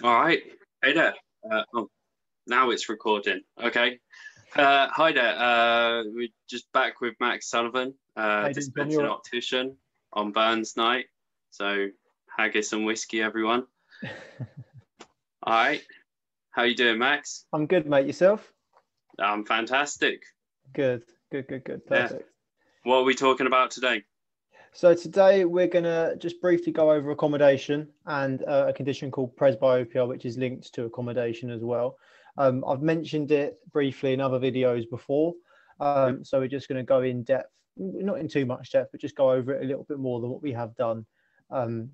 All right. Hey there. Oh, now it's recording. Okay. Hi there. We're just back with Max Sullivan, How you doing, Tom? dispensing optician on Burns night. So haggis and whiskey, everyone. All right. How you doing, Max? I'm good, mate. Yourself? I'm fantastic. Good. Yeah. Perfect. What are we talking about today? So today we're going to just briefly go over accommodation and a condition called presbyopia, which is linked to accommodation as well. I've mentioned it briefly in other videos before. So we're just going to go in depth, not in too much depth, but just go over it a little bit more than what we have done on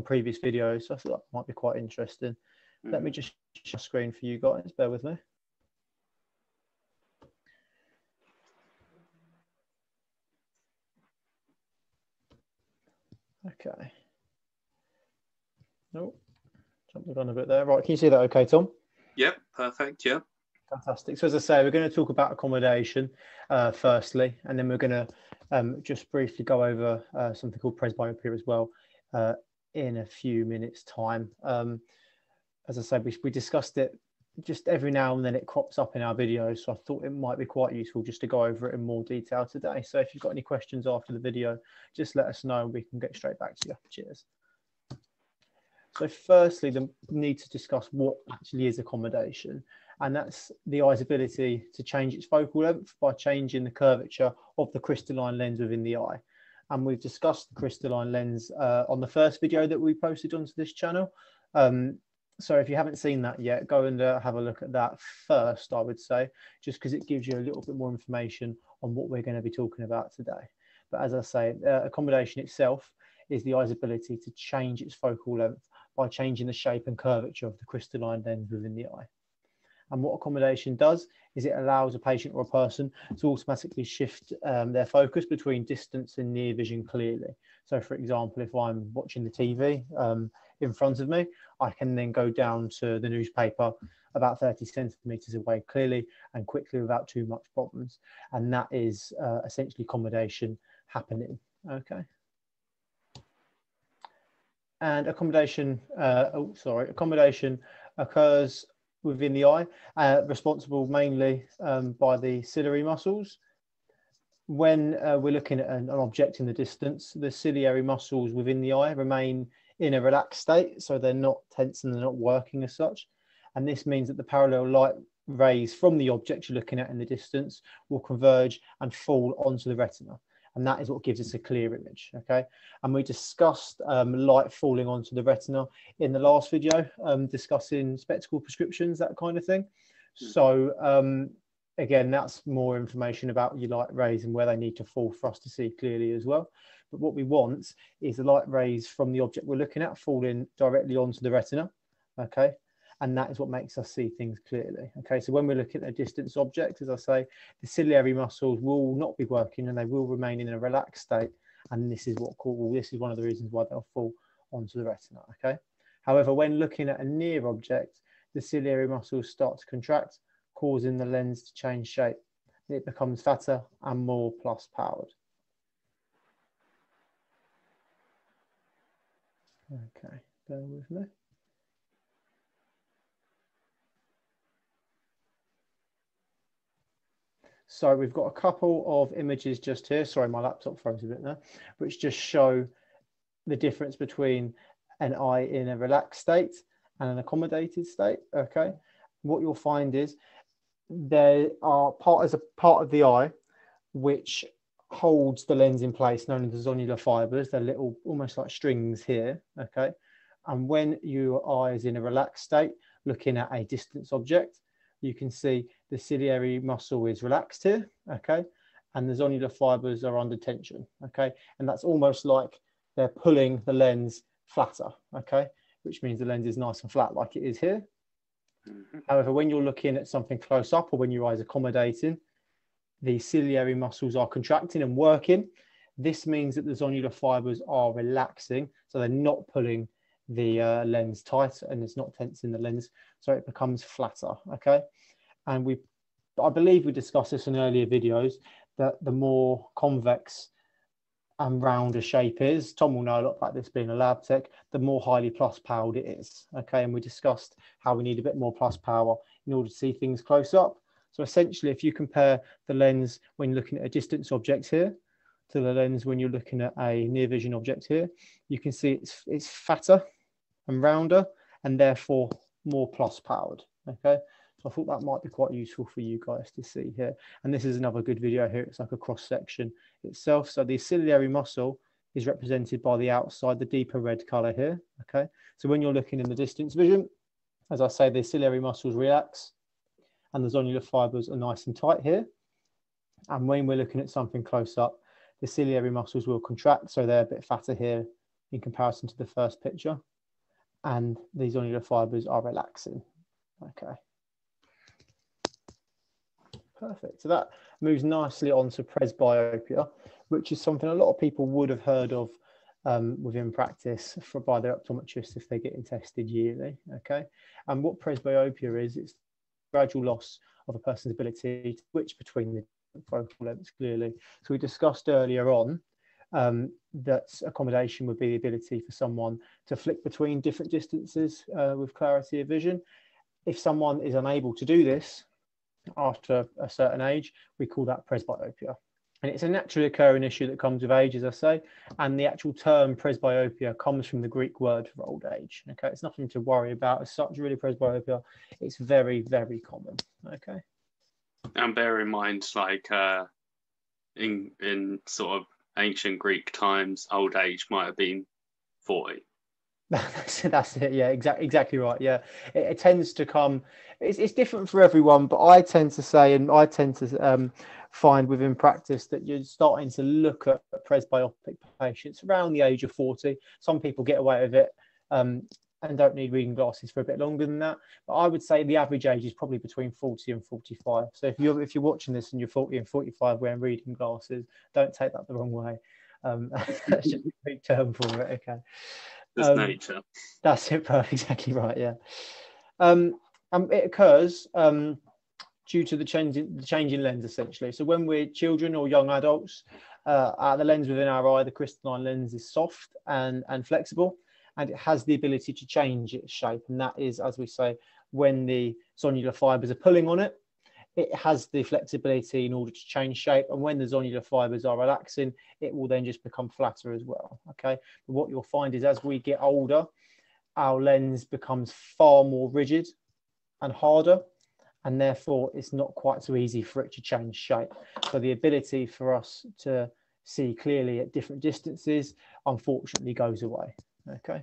previous videos. So I thought that might be quite interesting. Let me just share the screen for you guys. Bear with me. Okay. Oh, jumped the gun a bit there. Right, can you see that okay, Tom? Yep, perfect. Yep. Fantastic. So as I say, we're going to talk about accommodation firstly, and then we're going to just briefly go over something called presbyopia as well in a few minutes' time. As I said, we discussed it just every now and then. It crops up in our videos, so I thought it might be quite useful just to go over it in more detail today. So if you've got any questions after the video, just let us know and we can get straight back to you. Cheers. So firstly, the need to discuss what actually is accommodation, and that's the eye's ability to change its focal length by changing the curvature of the crystalline lens within the eye. And we've discussed the crystalline lens on the first video that we posted onto this channel. So if you haven't seen that yet, go and have a look at that first, I would say, just because it gives you a little bit more information on what we're going to be talking about today. But as I say, accommodation itself is the eye's ability to change its focal length by changing the shape and curvature of the crystalline lens within the eye. And what accommodation does is it allows a patient or a person to automatically shift their focus between distance and near vision clearly. So for example, if I'm watching the TV in front of me, I can then go down to the newspaper about 30 centimeters away clearly and quickly without too much problems. And that is essentially accommodation happening. Okay. And accommodation occurs within the eye, responsible mainly by the ciliary muscles. When we're looking at an object in the distance, the ciliary muscles within the eye remain in a relaxed state, so they're not tense and they're not working as such. And this means that the parallel light rays from the object you're looking at in the distance will converge and fall onto the retina. And that is what gives us a clear image, okay? And we discussed light falling onto the retina in the last video, discussing spectacle prescriptions, that kind of thing. So again, that's more information about your light rays and where they need to fall for us to see clearly as well. But what we want is the light rays from the object we're looking at falling directly onto the retina, okay? And that is what makes us see things clearly. Okay, so when we're looking at a distance object, as I say, the ciliary muscles will not be working and they will remain in a relaxed state. And this is one of the reasons why they'll fall onto the retina. Okay. However, when looking at a near object, the ciliary muscles start to contract, causing the lens to change shape. It becomes fatter and more plus powered. Okay, bear with me. So we've got a couple of images just here. Sorry, my laptop froze a bit there, which just show the difference between an eye in a relaxed state and an accommodated state. Okay, what you'll find is there are a part of the eye which holds the lens in place, known as the zonular fibers. They're little, almost like strings here. Okay, and when your eye is in a relaxed state, looking at a distance object, you can see the ciliary muscle is relaxed here, okay, and the zonular fibers are under tension, okay, and that's almost like they're pulling the lens flatter, okay, which means the lens is nice and flat like it is here. However, when you're looking at something close up or when your eye's accommodating, the ciliary muscles are contracting and working. This means that the zonular fibers are relaxing, so they're not pulling the lens tight and it's not tensing the lens, so it becomes flatter, okay? And I believe we discussed this in earlier videos, that the more convex and rounder shape is, Tom will know a lot about this being a lab tech, the more highly plus powered it is. Okay, and we discussed how we need a bit more plus power in order to see things close up. So essentially, if you compare the lens when looking at a distance object here to the lens when you're looking at a near vision object here, you can see it's fatter and rounder and therefore more plus powered. Okay, so I thought that might be quite useful for you guys to see here. And this is another good video here. It's like a cross section itself. So the ciliary muscle is represented by the outside, the deeper red color here. Okay, so when you're looking in the distance vision, as I say, the ciliary muscles relax and the zonular fibers are nice and tight here. And when we're looking at something close up, the ciliary muscles will contract, so they're a bit fatter here in comparison to the first picture. And these zonular fibers are relaxing. Okay. Perfect. So that moves nicely on to presbyopia, which is something a lot of people would have heard of within practice by their optometrists if they're getting tested yearly. Okay. And what presbyopia is, it's gradual loss of a person's ability to switch between the focal lengths clearly. So we discussed earlier on that accommodation would be the ability for someone to flick between different distances with clarity of vision. If someone is unable to do this after a certain age, we call that presbyopia. And it's a naturally occurring issue that comes with age, as I say, and the actual term presbyopia comes from the Greek word for old age. Okay, it's nothing to worry about as such, really. Presbyopia, it's very, very common. Okay. And bear in mind, like in sort of ancient Greek times, old age might have been 40. That's it. Yeah, exactly right. Yeah, it tends to come. It's different for everyone, but I tend to say, and I tend to find within practice that you're starting to look at presbyopic patients around the age of 40. Some people get away with it and don't need reading glasses for a bit longer than that. But I would say the average age is probably between 40 and 45. So if you're watching this and you're 40 and 45 wearing reading glasses, don't take that the wrong way. That's just a big term for it. Okay. It's nature. That's it. Exactly right. Yeah. It occurs due to the change in lens, essentially. So when we're children or young adults, the lens within our eye, the crystalline lens, is soft and flexible, and it has the ability to change its shape. And that is, as we say, when the zonular fibers are pulling on it, it has the flexibility in order to change shape. And when the zonular fibers are relaxing, it will then just become flatter as well. Okay. But what you'll find is as we get older, our lens becomes far more rigid and harder, and therefore it's not quite so easy for it to change shape. So the ability for us to see clearly at different distances, unfortunately, goes away. Okay.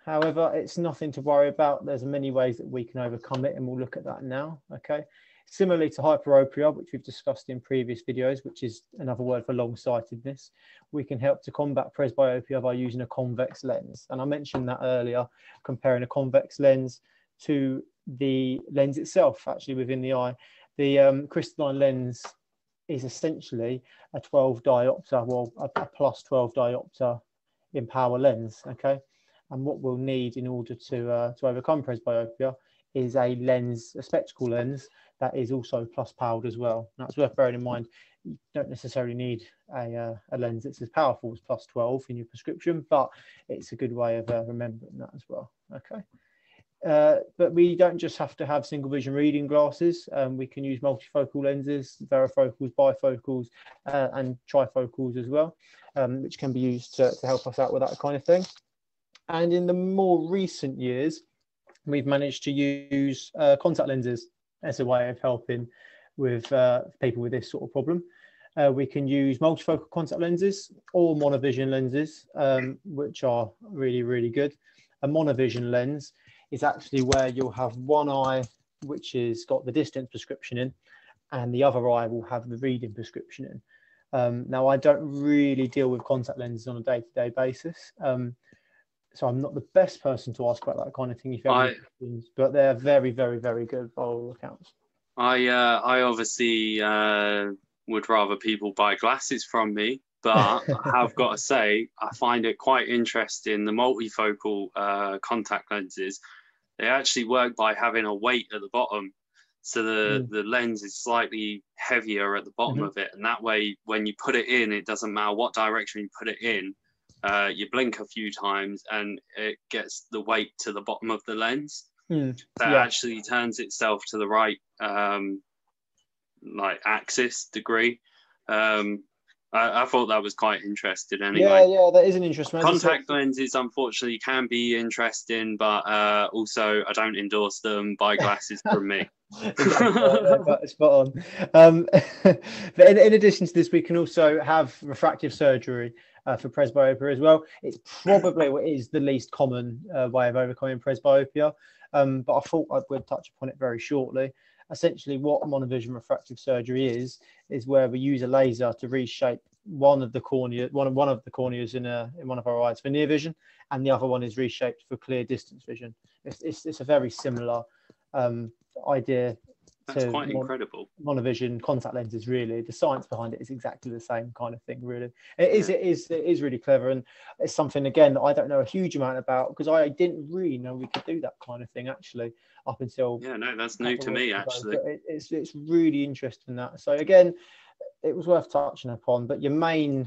However, it's nothing to worry about. There's many ways that we can overcome it, and we'll look at that now. Okay. Similarly to hyperopia, which we've discussed in previous videos, which is another word for long-sightedness, we can help to combat presbyopia by using a convex lens. And I mentioned that earlier, comparing a convex lens to the lens itself, actually within the eye. The crystalline lens is essentially a 12 diopter, well, a plus 12 diopter in power lens. Okay. And what we'll need in order to overcome presbyopia is a lens, a spectacle lens, that is also plus powered as well. Now, it's worth bearing in mind, you don't necessarily need a lens that's as powerful as plus 12 in your prescription, but it's a good way of remembering that as well. Okay. But we don't just have to have single vision reading glasses. We can use multifocal lenses, varifocals, bifocals, and trifocals as well, which can be used to help us out with that kind of thing. And in the more recent years, we've managed to use contact lenses as a way of helping with people with this sort of problem. We can use multifocal contact lenses or monovision lenses, which are really, really good. A monovision lens is actually where you'll have one eye which has got the distance prescription in, and the other eye will have the reading prescription in. Now, I don't really deal with contact lenses on a day-to-day basis, so I'm not the best person to ask about that kind of thing if you have any questions, but they're very, very, very good by all accounts. I obviously would rather people buy glasses from me, but I have got to say, I find it quite interesting. The multifocal contact lenses, they actually work by having a weight at the bottom. So the lens is slightly heavier at the bottom of it, and that way when you put it in, it doesn't matter what direction you put it in. You blink a few times and it gets the weight to the bottom of the lens. That actually turns itself to the right like axis degree. I thought that was quite interesting anyway. Yeah, that is an interesting. Contact lenses unfortunately can be interesting, but also I don't endorse them. Buy glasses from me. But spot on. But in addition to this, we can also have refractive surgery for presbyopia as well. It's probably what is the least common way of overcoming presbyopia, but I thought I would touch upon it very shortly. Essentially, what monovision refractive surgery is where we use a laser to reshape one of the corneas in one of our eyes for near vision, and the other one is reshaped for clear distance vision. It's a very similar idea. That's quite incredible. Monovision contact lenses, really. The science behind it is exactly the same kind of thing, really. It is really clever, and it's something, again, that I don't know a huge amount about, because I didn't really know we could do that kind of thing, actually, up until... Yeah, no, that's new to me, actually. It's really interesting, that. So, again, it was worth touching upon, but your main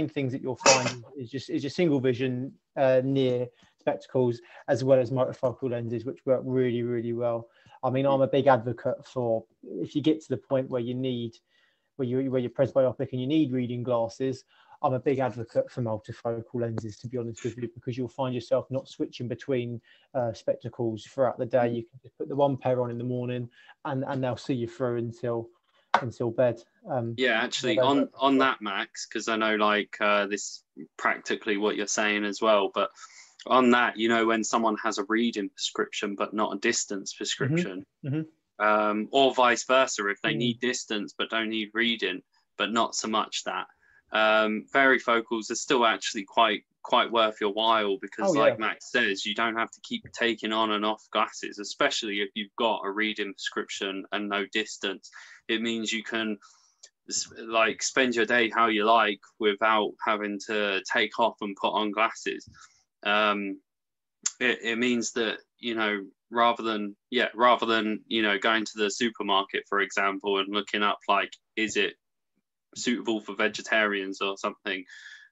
things that you'll find is your single vision near spectacles, as well as multifocal lenses, which work really, really well. I mean, I'm a big advocate for, if you get to the point where you're presbyopic and you need reading glasses, I'm a big advocate for multifocal lenses, to be honest with you, because you'll find yourself not switching between spectacles throughout the day. You can just put the one pair on in the morning, and they'll see you through until bed. Yeah, actually, on that, Max, because I know like this practically what you're saying as well, but on that, you know, when someone has a reading prescription but not a distance prescription, or vice versa, if they need distance but don't need reading, but not so much that, varifocals are still actually quite worth your while, because like Max says, you don't have to keep taking on and off glasses, especially if you've got a reading prescription and no distance. It means you can like spend your day how you like without having to take off and put on glasses. It means that, you know, rather than you know, going to the supermarket, for example, and looking up like, is it suitable for vegetarians or something,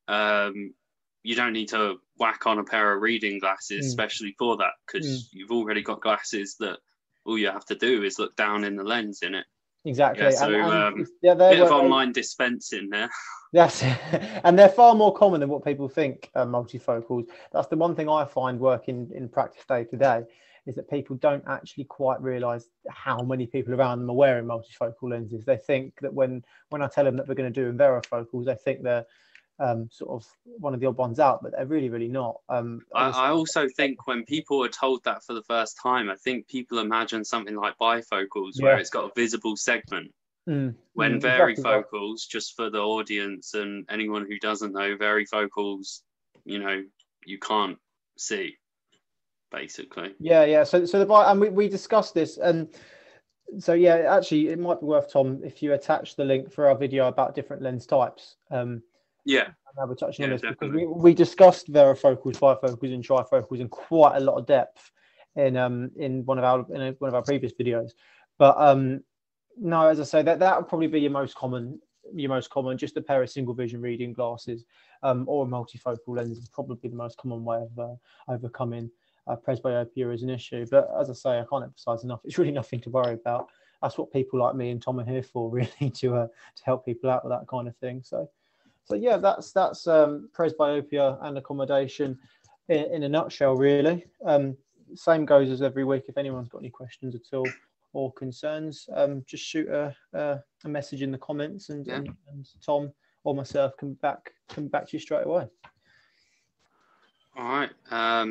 you don't need to whack on a pair of reading glasses especially for that, because you've already got glasses that all you have to do is look down in the lens in it. Exactly. Yeah, so bit of online dispensing there. Yes, and they're far more common than what people think, multifocals. That's the one thing I find working in practice day to day, is that people don't actually quite realise how many people around them are wearing multifocal lenses. They think that when I tell them that we're going to do varifocals, they think they're sort of one of the odd ones out, but they're really, really not. I also think when people are told that for the first time, I think people imagine something like bifocals, where it's got a visible segment. When varifocals, just for the audience and anyone who doesn't know, varifocals, you know, you can't see, basically. Yeah. So and we discussed this, and so yeah, actually, it might be worth, Tom, if you attach the link for our video about different lens types. Yeah. We're touching on this definitely. because we discussed varifocals, bifocals, and trifocals in quite a lot of depth in one of our previous videos. But no, as I say, that would probably be your most common, just a pair of single vision reading glasses, or a multifocal lens is probably the most common way of overcoming presbyopia as an issue. But as I say, I can't emphasize enough, it's really nothing to worry about. That's what people like me and Tom are here for, really, to help people out with that kind of thing. So yeah, that's presbyopia and accommodation in a nutshell, really. Same goes as every week. If anyone's got any questions at all or concerns, just shoot a message in the comments, and Tom or myself come back to you straight away. All right.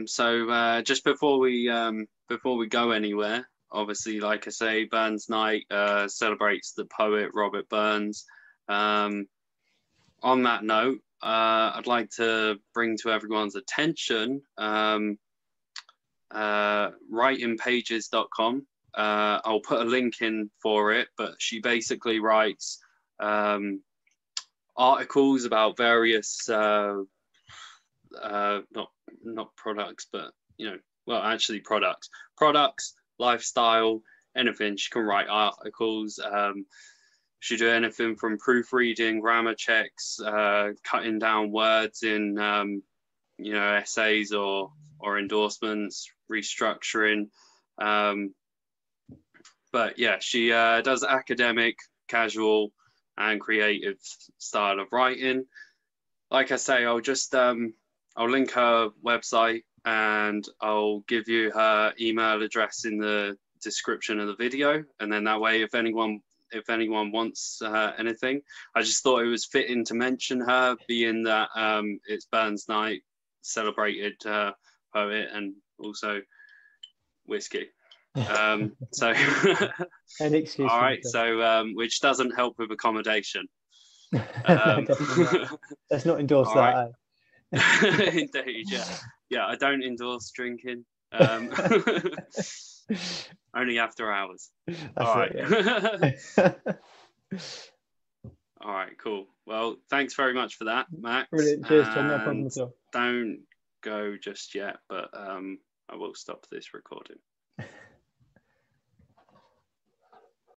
So just before we go anywhere, obviously, like I say, Burns Night celebrates the poet Robert Burns. On that note, I'd like to bring to everyone's attention Writingpaiges.com. I'll put a link in for it, but she basically writes articles about various not products, but, you know, well, actually products, lifestyle, anything. She can write articles. She do anything from proofreading, grammar checks, cutting down words in essays or endorsements, restructuring. But yeah, she does academic, casual, and creative style of writing. Like I say, I'll just I'll link her website, and I'll give you her email address in the description of the video, and then that way, if anyone wants anything, I just thought it was fitting to mention her, being that it's Burns Night, celebrated poet, and also whiskey. So an excuse. All right, so which doesn't help with accommodation. Let's not endorse that. Right. Indeed, yeah. I don't endorse drinking. Only after hours. All right. All right, cool. Well, thanks very much for that, Max. Brilliant. Cheers, Tom. No problem at all. Don't go just yet, but I will stop this recording.